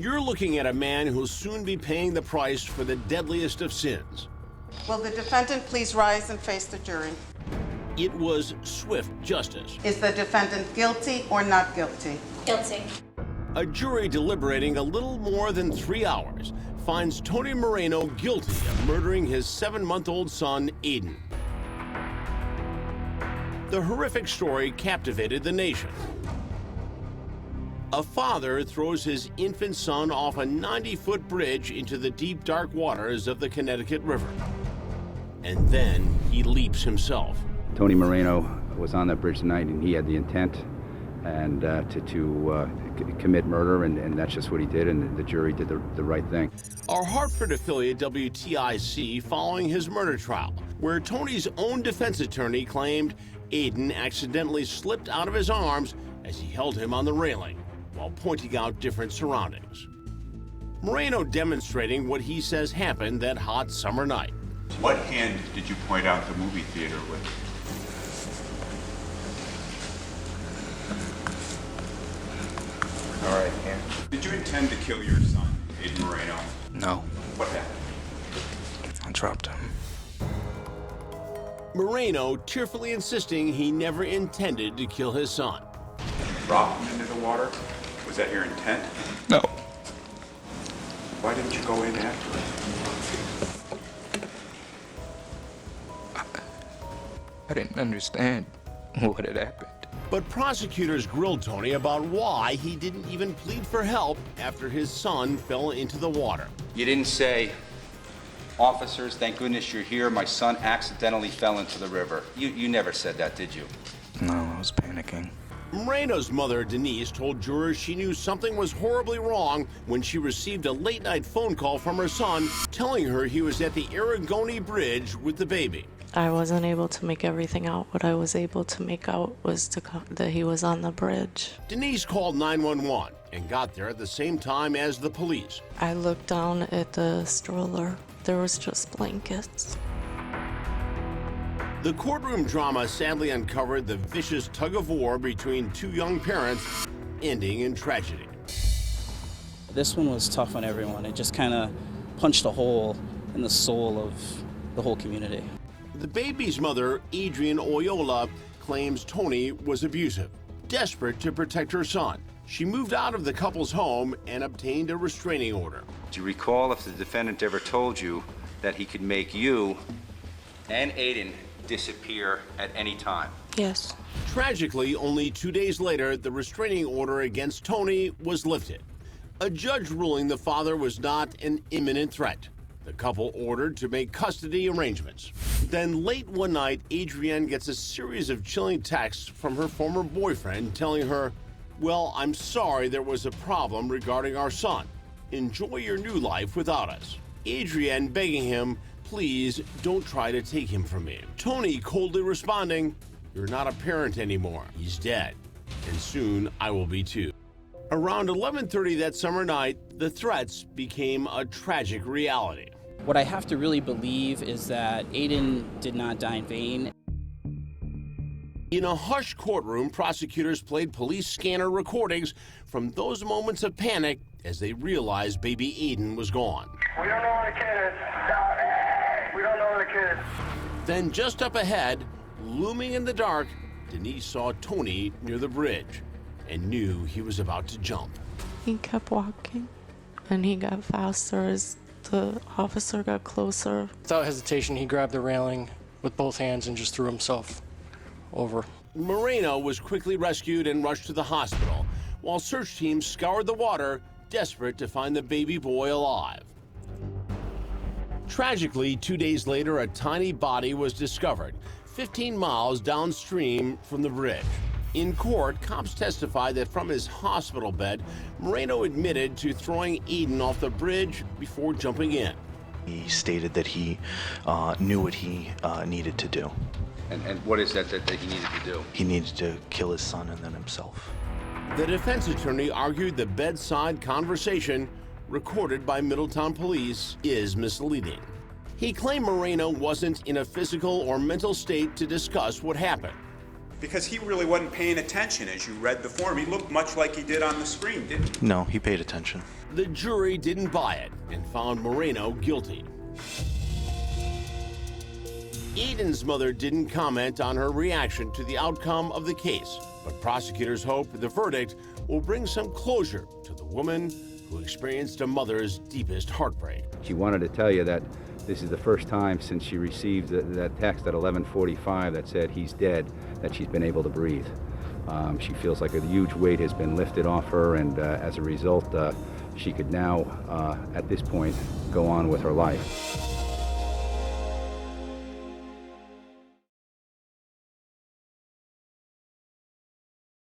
You're looking at a man who'll soon be paying the price for the deadliest of sins. Will the defendant please rise and face the jury? It was swift justice. Is the defendant guilty or not guilty? Guilty. A jury deliberating a little more than 3 hours finds Tony Moreno guilty of murdering his 7-month-old son, Aaden. The horrific story captivated the nation. A father throws his infant son off a 90-foot bridge into the deep, dark waters of the Connecticut River. And then he leaps himself. Tony Moreno was on that bridge tonight, and he had the intent and to commit murder, and that's just what he did, and the jury did the right thing. Our Hartford affiliate WTIC following his murder trial, where Tony's own defense attorney claimed Aaden accidentally slipped out of his arms as he held him on the railing while pointing out different surroundings. Moreno demonstrating what he says happened that hot summer night. What hand did you point out the movie theater with? All right, hand. Did you intend to kill your son, Aaden Moreno? No. What happened? I dropped him. Moreno tearfully insisting he never intended to kill his son. You dropped him into the water? Was that your intent? No. Why didn't you go in after him? I didn't understand what had happened. But prosecutors grilled Tony about why he didn't even plead for help after his son fell into the water. You didn't say, "Officers, thank goodness you're here. My son accidentally fell into the river." You never said that, did you? No, I was panicking. Moreno's mother, Denise, told jurors she knew something was horribly wrong when she received a late-night phone call from her son telling her he was at the Aragoni Bridge with the baby. I wasn't able to make everything out. What I was able to make out was that he was on the bridge. Denise called 911 and got there at the same time as the police. I looked down at the stroller. There was just blankets. The courtroom drama sadly uncovered the vicious tug-of-war between two young parents, ending in tragedy. This one was tough on everyone. It just kind of punched a hole in the soul of the whole community. The baby's mother, Adrienne Oyola, claims Tony was abusive. Desperate to protect her son, she moved out of the couple's home and obtained a restraining order. Do you recall if the defendant ever told you that he could make you and Aaden disappear at any time? Yes. Tragically, only 2 days later, the restraining order against Tony was lifted. A judge ruling the father was not an imminent threat. The couple ordered to make custody arrangements. Then late one night, Adrienne gets a series of chilling texts from her former boyfriend telling her, "Well, I'm sorry there was a problem regarding our son. Enjoy your new life without us." Adrienne begging him, "Please don't try to take him from me." Tony coldly responding, "You're not a parent anymore. He's dead. And soon I will be too." Around 11:30 that summer night, the threats became a tragic reality. What I have to really believe is that Aaden did not die in vain. In a hushed courtroom, prosecutors played police scanner recordings from those moments of panic as they realized baby Aaden was gone. We don't know where the kid is. We don't know where the kid is. Then just up ahead, looming in the dark, Denise saw Tony near the bridge and knew he was about to jump. He kept walking, and he got faster as the officer got closer. Without hesitation, he grabbed the railing with both hands and just threw himself over. Moreno was quickly rescued and rushed to the hospital, while search teams scoured the water, desperate to find the baby boy alive. Tragically, 2 days later, a tiny body was discovered, 15 miles downstream from the bridge. In court, cops testified that from his hospital bed, Moreno admitted to throwing Aaden off the bridge before jumping in. He stated that he knew what he needed to do. And what is that he needed to do? He needed to kill his son and then himself. The defense attorney argued the bedside conversation recorded by Middletown police is misleading. He claimed Moreno wasn't in a physical or mental state to discuss what happened. Because he really wasn't paying attention as you read the form. He looked much like he did on the screen, didn't he? No, he paid attention. The jury didn't buy it and found Moreno guilty. Aaden's mother didn't comment on her reaction to the outcome of the case, but prosecutors hope the verdict will bring some closure to the woman who experienced a mother's deepest heartbreak. She wanted to tell you that this is the first time since she received that text at 11:45 that said he's dead that she's been able to breathe. She feels like a huge weight has been lifted off her, and as a result, she could now, at this point, go on with her life.